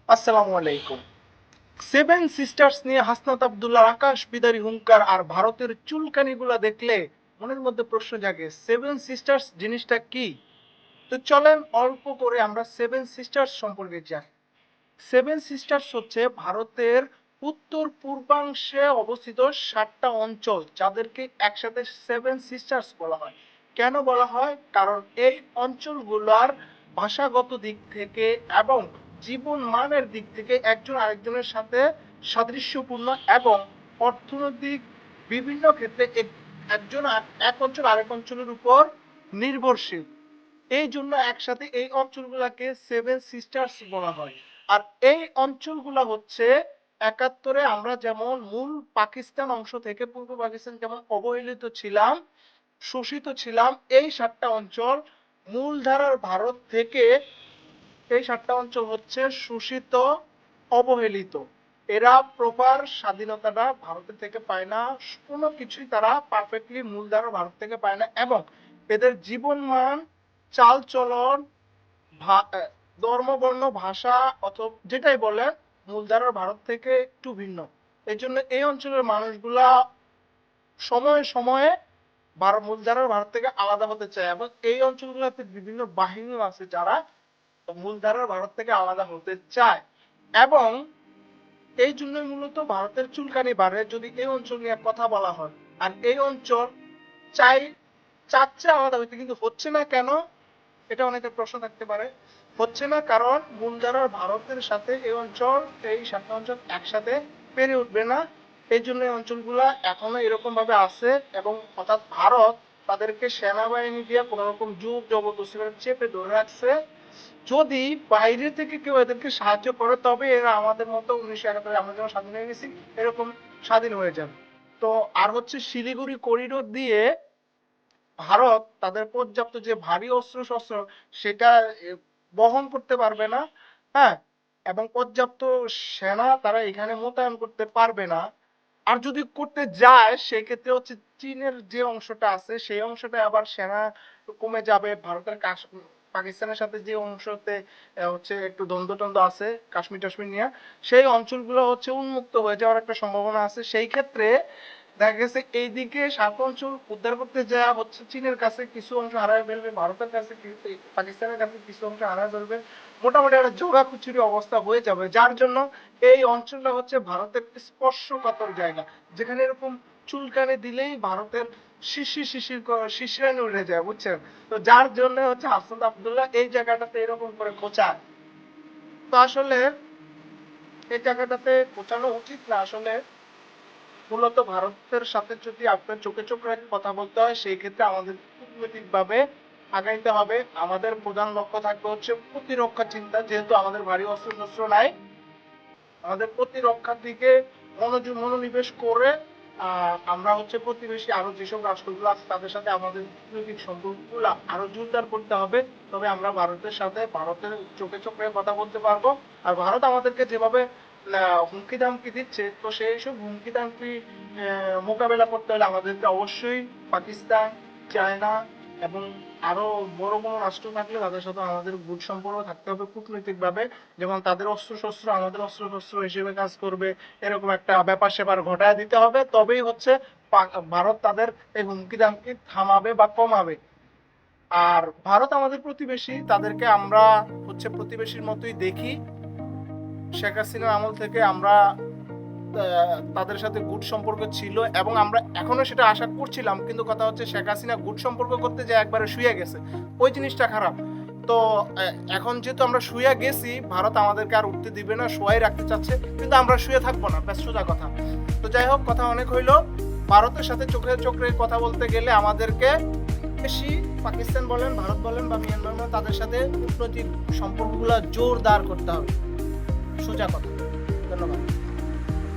আসসালামু আলাইকুম। Seven sisters নিয়ে হাসনাত আব্দুল্লাহর আকাশ বিদারী হুঙ্কার আর ভারতের চুলকানিগুলা দেখলে মনের মধ্যে প্রশ্ন জাগে, সেভেন সিস্টার্স জিনিসটা কি? তো চলেন অল্প করে আমরা সেভেন সিস্টার্স সম্পর্কে জানি। সেভেন সিস্টার্স হচ্ছে ভারতের উত্তর পূর্বাংশে অবস্থিত 7টা অঞ্চল, যাদেরকে একসাথে সেভেন সিস্টার্স বলা হয়। কেন বলা হয়? কারণ এই অঞ্চলগুলোর ভাষাগত দিক থেকে এবং জীবন মানের দিক থেকে একজন আরেকজনের সাথে সাদৃশ্যপূর্ণ এবং অর্থনৈতিক বিভিন্ন ক্ষেত্রে একজন এক অঞ্চল আরেক অঞ্চলের উপর নির্ভরশীল। এই জন্য একসাথে এই অঞ্চলগুলোকে সেভেন সিস্টার্স বলা হয়। আর এই অঞ্চলগুলো হচ্ছে 71-এ আমরা যেমন মূল পাকিস্তান অংশ থেকে পূর্ব পাকিস্তান যেমন অবহেলিত ছিলাম, শোষিত ছিলাম, এই 7টা অঞ্চল মূলধারার ভারত থেকে এই 7টা অঞ্চল হচ্ছে শোষিত, অবহেলিত। এরা প্রপার স্বাধীনতাটা ভারতের থেকে পায় না, কোনো কিছুই তারা পারফেক্টলি মূলধারার ভারত থেকে পায় না, এবং এদের জীবনমান, চাল চলন, ধর্ম, বর্ণ, ভাষা অথবা যেটাই বলেন মূলধারার ভারত থেকে একটু ভিন্ন। এই জন্য এই অঞ্চলের মানুষগুলা সময়ে সময়ে মূলধারার ভারত থেকে আলাদা হতে চায়, এবং এই অঞ্চলগুলোতে বিভিন্ন বাহিনী আছে যারা মূলধারার ভারত থেকে আলাদা হতে চায়। এবং এই জন্যই মূলত ভারতের চুলকানি বাড়ে যদি এই অঞ্চল নিয়ে কথা বলা হয়। আর এই অঞ্চল চাই চাচ্ছে আলাদা হইতে, কিন্তু হচ্ছে না কেন? এটা অনেকের প্রশ্ন থাকতে পারে। হচ্ছে না কারণ মূলধারার ভারতের সাথে এই অঞ্চল, এই 7টা অঞ্চল একসাথে পেরে উঠবে না। এই জন্য এই অঞ্চলগুলা এখনো এরকম ভাবে আছে, এবং অর্থাৎ ভারত তাদেরকে সেনাবাহিনী দিয়ে কোন রকম জোর জবরদস্তি করে চেপে ধরে রাখছে। যদি বাইরে থেকে কেউ এদেরকে সাহায্য করে তবে এরা আমাদের মতো 1971 আমরা যেমন স্বাধীন হয়ে গেছি এরকম স্বাধীন হয়ে যাবে। তো আর হচ্ছে শিলিগুড়ি করিডোর দিয়ে ভারত তাদের পর্যাপ্ত যে ভারী অস্ত্র শস্ত্র সেটা বহন করতে পারবে না। হ্যাঁ, এবং পর্যাপ্ত সেনা তারা এখানে মোতায়েন করতে পারবে না। আর যদি করতে যায় সেক্ষেত্রে হচ্ছে চীনের যে অংশটা আছে সেই অংশটা আবার সেনা কমে যাবে। ভারতের পাকিস্তানের সাথে যে অংশতে হচ্ছে একটু দ্বন্দ্ব টন্দ্ব আছে কাশ্মীর টাশ্মীর নিয়ে, সেই অঞ্চলগুলো হচ্ছে উন্মুক্ত হয়ে যাওয়ার একটা সম্ভাবনা আছে। সেই ক্ষেত্রে দেখা গেছে এইদিকে 7 অঞ্চল উদ্ধার করতে যাওয়া হচ্ছে চীনের কাছে কিছু অংশ হারায় ফেলবে, ভারতের কাছে পাকিস্তানের কাছে কিছু অংশ হারায় ফেলবে। মোটামুটি একটা জোগাখুচুরি অবস্থা হয়ে যাবে, যার জন্য এই অঞ্চলটা হচ্ছে ভারতের স্পর্শকাতর জায়গা, যেখানে এরকম চুলকানি দিলেই ভারতের শিশির শিশির শিশিরানি উঠে যায়, বুঝছেন? তো যার জন্য হচ্ছে হাসনাত আব্দুল্লাহ এই জায়গাটাতে এরকম করে খোঁচায়। তো আসলে এই জায়গাটাতে খোঁচানো উচিত না। আসলে মূলত ভারতের সাথে যদি আপনার চোখে চোখ রেখে কথা বলতে হয় সেই ক্ষেত্রে আমাদের কূটনৈতিক ভাবে আগাইতে হবে। আমাদের প্রধান লক্ষ্য থাকবে হচ্ছে প্রতিরক্ষা চিন্তা, যেহেতু আমাদের ভারী অস্ত্র শস্ত্র নাই, আমাদের প্রতিরক্ষার দিকে মনোনিবেশ করে আমরা হচ্ছে প্রতিবেশী আরো যেসব রাষ্ট্রগুলো আছে তাদের সাথে আমাদের কূটনৈতিক সম্পর্কগুলো আরো জোরদার করতে হবে। তবে আমরা ভারতের সাথে ভারতের চোখে চোখে কথা বলতে পারবো। আর ভারত আমাদেরকে যেভাবে হুমকি দামকি দিচ্ছে, তো সেই সব হুমকি দামকি মোকাবেলা করতে হলে আমাদেরকে অবশ্যই পাকিস্তান, চায়না এবং আরো বড় বড় রাষ্ট্র থাকলে তাদের সাথে আমাদের গুড সম্পর্ক থাকতে হবে কূটনৈতিক ভাবে। যেমন তাদের অস্ত্র শস্ত্র আমাদের অস্ত্র শস্ত্র হিসেবে কাজ করবে, এরকম একটা ব্যাপার স্যাপার ঘটায় দিতে হবে। তবেই হচ্ছে ভারত তাদের এই হুমকি দামকি থামাবে বা কমাবে। আর ভারত আমাদের প্রতিবেশী, তাদেরকে আমরা হচ্ছে প্রতিবেশীর মতোই দেখি। শেখ হাসিনার আমল থেকে আমরা তাদের সাথে গুড সম্পর্ক ছিল এবং আমরা এখনো সেটা আশা করছিলাম, কিন্তু কথা হচ্ছে শেখ হাসিনা গুড সম্পর্ক করতে যে একবারে শুয়ে গেছে, ওই জিনিসটা খারাপ। তো এখন যেহেতু আমরা শুয়ে গেছি, ভারত আমাদেরকে আর উঠতে দিবে না, শোয়াই রাখতে চাচ্ছে, কিন্তু আমরা শুয়ে থাকবো না, ব্যাস সোজা কথা। তো যাই হোক, কথা অনেক হইলো। ভারতের সাথে চোখে চোখে কথা বলতে গেলে আমাদেরকে বেশি পাকিস্তান বলেন, ভারত বলেন বা মিয়ানমার বলেন, তাদের সাথে কূটনৈতিক সম্পর্কগুলো জোরদার করতে হবে, সোজা কথা। ধন্যবাদ।